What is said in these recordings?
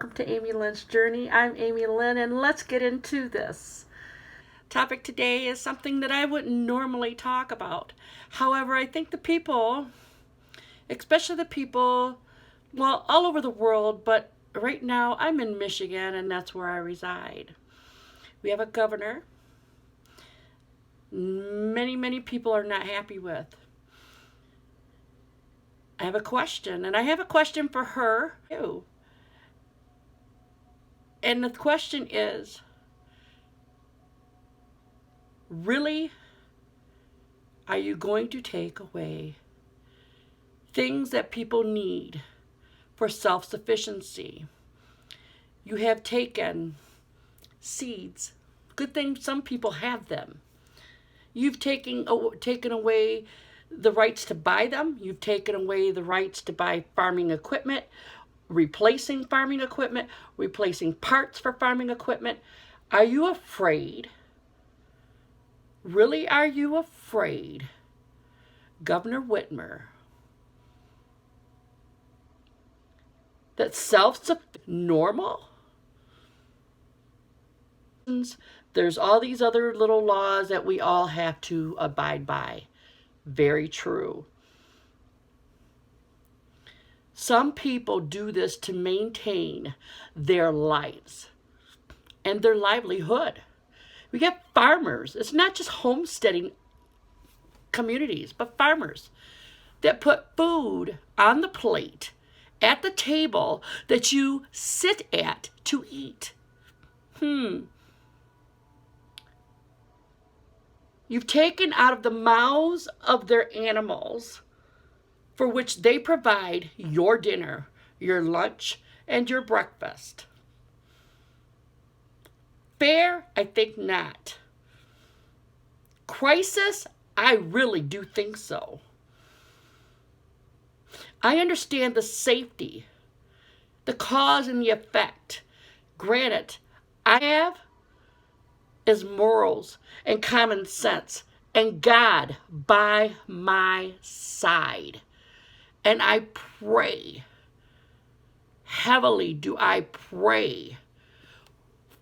welcome to Amy Lynn's Journey. I'm Amy Lynn, and let's get into this. Topic today is something that I wouldn't normally talk about. However, I think the people, especially the people, well, all over the world, but right now I'm in Michigan, and that's where I reside. We have a governor many people are not happy with. I have a question, and I have a question for her too. And the question is, really, are you going to take away things that people need for self-sufficiency? You have taken seeds. Good thing some people have them. You've taken away the rights to buy them. You've taken away the rights to buy farming equipment, replacing farming equipment, replacing parts for farming equipment. Are you afraid? Really, are you afraid, Governor Wittimer, that self-sufficiency is normal? There's all these other little laws that we all have to abide by. Very true. Some people do this to maintain their lives and their livelihood. We get farmers. It's not just homesteading communities, but farmers that put food on the plate at the table that you sit at to eat. You've taken out of the mouths of their animals for which they provide your dinner, your lunch, and your breakfast. Fair? I think not. Crisis? I really do think so. I understand the safety, the cause and the effect. Granted, I have is morals and common sense and God by my side. And I pray, heavily do I pray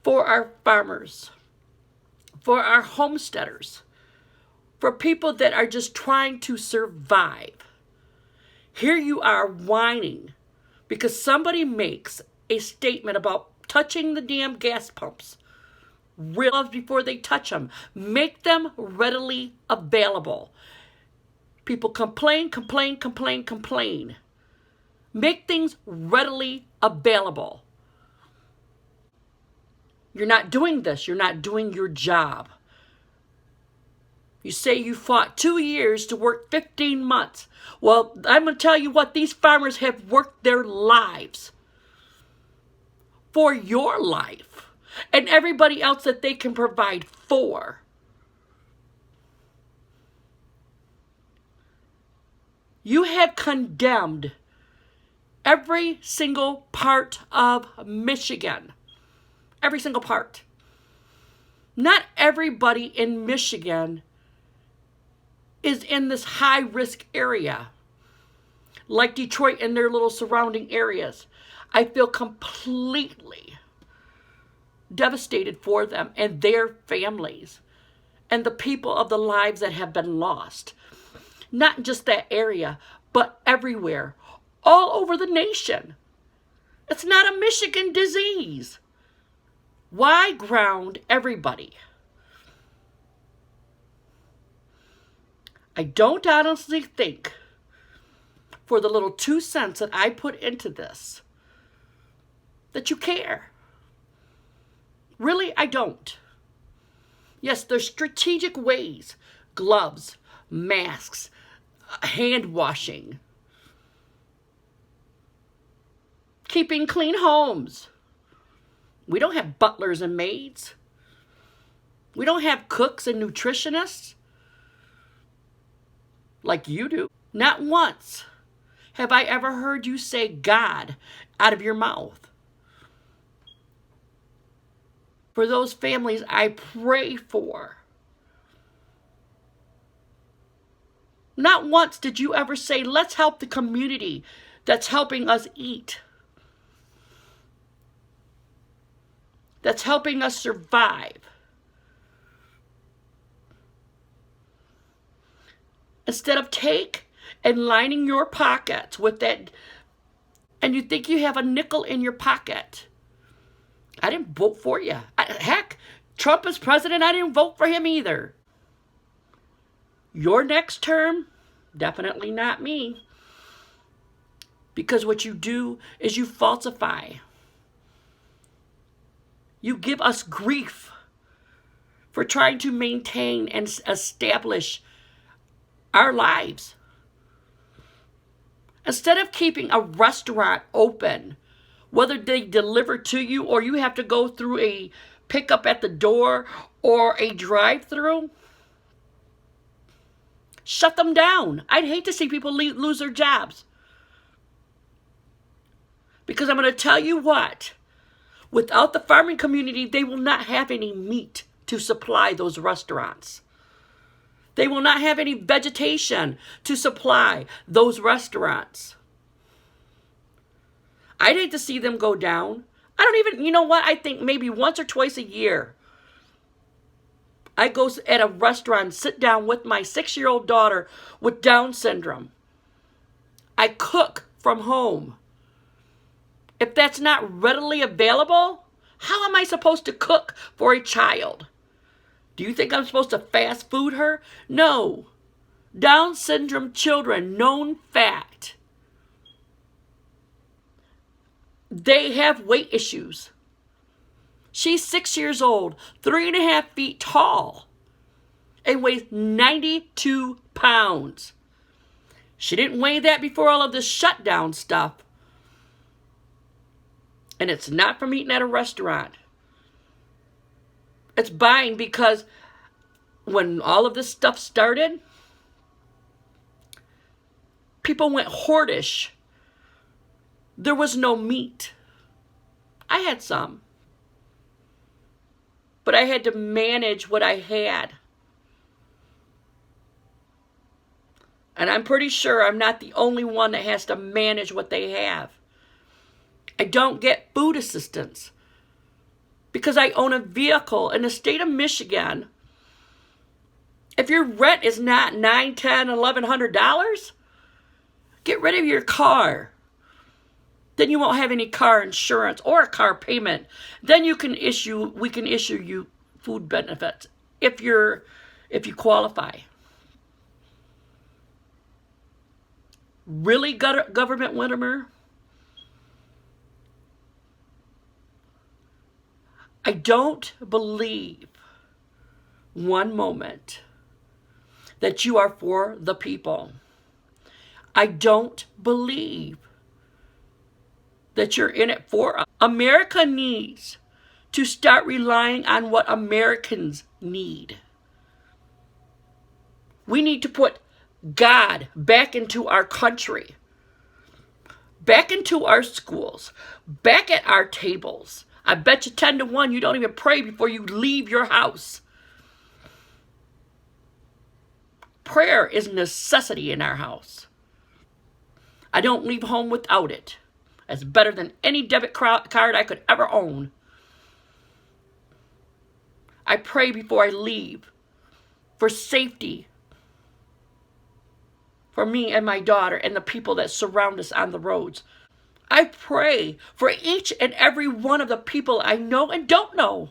for our farmers, for our homesteaders, for people that are just trying to survive. Here you are whining because somebody makes a statement about touching the damn gas pumps. Realize before they touch them. Make them readily available. People complain. Make things readily available. You're not doing this. You're not doing your job. You say you fought 2 years to work 15 months. Well, I'm going to tell you what, these farmers have worked their lives for your life and everybody else that they can provide for. You have condemned every single part of Michigan. Every single part. Not everybody in Michigan is in this high-risk area, like Detroit and their little surrounding areas. I feel completely devastated for them and their families and the people of the lives that have been lost. Not just that area, but everywhere, all over the nation. It's not a Michigan disease. Why ground everybody? I don't honestly think, for the little 2 cents that I put into this, that you care. Really, I don't. Yes, there's strategic ways. Gloves, masks, hand washing, keeping clean homes. We don't have butlers and maids. We don't have cooks and nutritionists like you do. Not once have I ever heard you say God out of your mouth. For those families I pray for. Not once did you ever say, let's help the community that's helping us eat. that's helping us survive. Instead of take and lining your pockets with that, and you think you have a nickel in your pocket. I didn't vote for you. Heck, Trump is president. I didn't vote for him either. Your next term, definitely not me. Because what you do is you falsify. You give us grief for trying to maintain and establish our lives. Instead of keeping a restaurant open, whether they deliver to you or you have to go through a pickup at the door or a drive-through, shut them down. I'd hate to see people lose their jobs. Because I'm going to tell you what, without the farming community, they will not have any meat to supply those restaurants. They will not have any vegetation to supply those restaurants. I'd hate to see them go down. I don't even, you know what? I think maybe once or twice a year, I go at a restaurant, sit down with my 6-year-old daughter with Down syndrome. I cook from home. If that's not readily available, how am I supposed to cook for a child? Do you think I'm supposed to fast food her? No. Down syndrome children, known fact. They have weight issues. She's 6 years old, 3.5 feet tall, and weighs 92 pounds. She didn't weigh that before all of this shutdown stuff. And it's not from eating at a restaurant. It's buying because when all of this stuff started, people went hoardish. There was no meat. I had some. But I had to manage what I had. And I'm pretty sure I'm not the only one that has to manage what they have. I don't get food assistance because I own a vehicle in the state of Michigan. If your rent is not $9, $10, $1,100, get rid of your car. Then you won't have any car insurance or a car payment. Then we can issue you food benefits if you qualify. Really, government Wittimer? I don't believe one moment that you are for the people. I don't believe that you're in it for us. America needs to start relying on what Americans need. We need to put God back into our country, back into our schools, back at our tables. I bet you 10 to 1 you don't even pray before you leave your house. Prayer is a necessity in our house. I don't leave home without it. It's better than any debit card I could ever own. I pray before I leave for safety for me and my daughter and the people that surround us on the roads. I pray for each and every one of the people I know and don't know.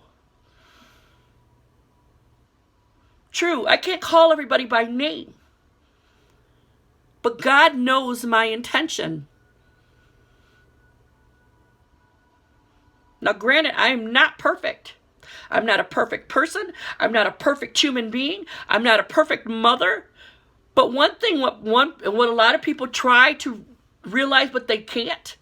True, I can't call everybody by name. But God knows my intention. Now, granted, I am not perfect. I'm not a perfect person. I'm not a perfect human being. I'm not a perfect mother. But one thing, what a lot of people try to realize, but they can't.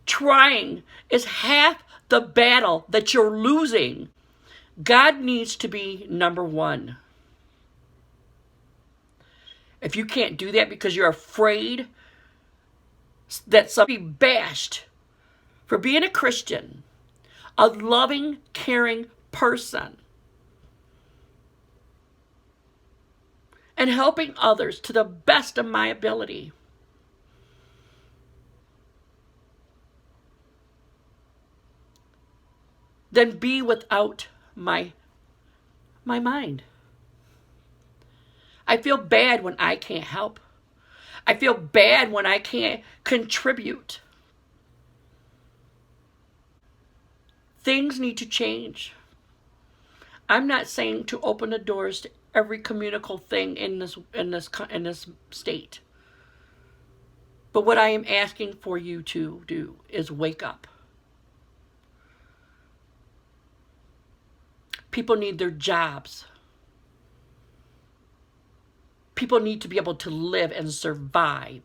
Trying is half the battle that you're losing. God needs to be number one. If you can't do that because you're afraid that somebody bashed for being a Christian, a loving, caring person, and helping others to the best of my ability. than be without my mind. I feel bad when I can't help. I feel bad when I can't contribute. Things need to change. I'm not saying to open the doors to every communicable thing in this state. But what I am asking for you to do is wake up. People need their jobs. People need to be able to live and survive.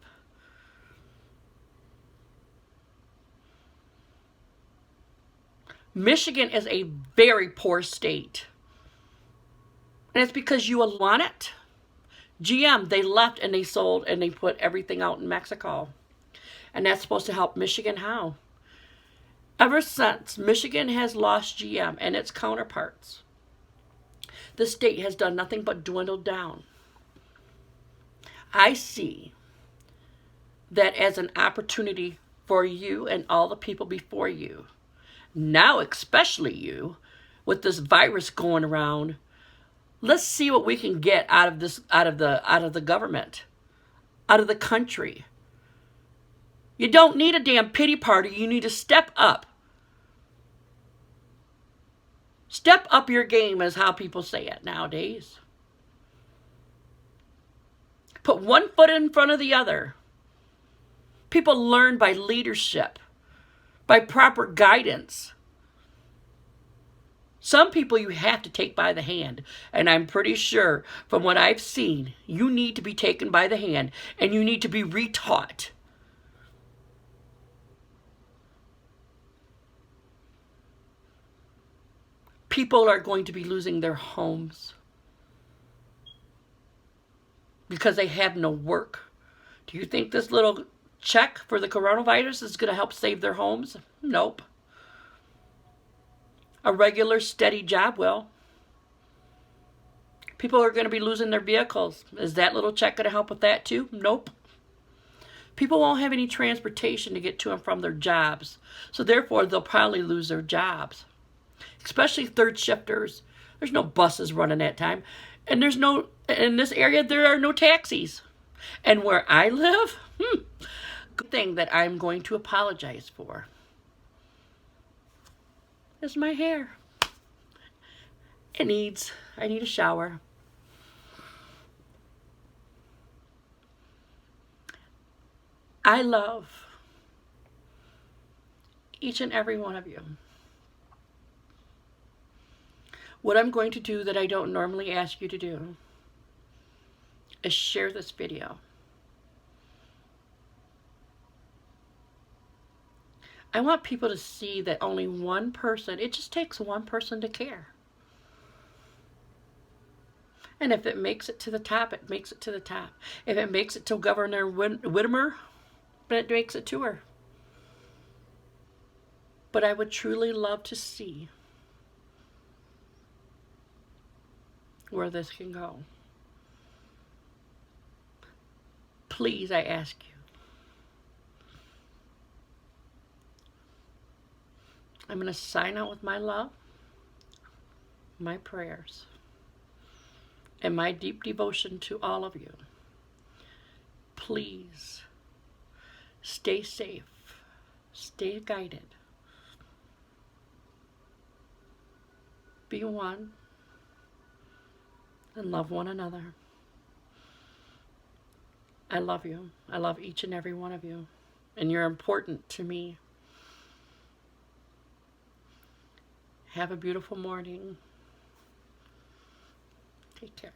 Michigan is a very poor state. And it's because you want it. GM, they left and they sold and they put everything out in Mexico. And that's supposed to help Michigan how? Ever since Michigan has lost GM and its counterparts, the state has done nothing but dwindle down. I see that as an opportunity for you and all the people before you. Now, especially you, with this virus going around, let's see what we can get out of the government, out of the country. You don't need a damn pity party. You need to step up. Step up your game is how people say it nowadays. Put one foot in front of the other. People learn by leadership, by proper guidance. Some people you have to take by the hand. And I'm pretty sure from what I've seen, you need to be taken by the hand and you need to be retaught. People are going to be losing their homes because they have no work. Do you think this little check for the coronavirus is going to help save their homes? Nope. A regular, steady job will. People are going to be losing their vehicles. Is that little check going to help with that too? Nope. People won't have any transportation to get to and from their jobs. So therefore, they'll probably lose their jobs. Especially third shifters. There's no buses running that time. And in this area, there are no taxis. And where I live, good thing that I'm going to apologize for is my hair. I need a shower. I love each and every one of you. What I'm going to do that I don't normally ask you to do is share this video. I want people to see that only one person, it just takes one person to care. And if it makes it to the top, it makes it to the top. If it makes it to Governor Wittimer, then it makes it to her. But I would truly love to see where this can go. Please, I ask you. I'm going to sign out with my love, my prayers, and my deep devotion to all of you. Please, stay safe, stay guided, be one, and love one another. I love you. I love each and every one of you. And you're important to me. Have a beautiful morning. Take care.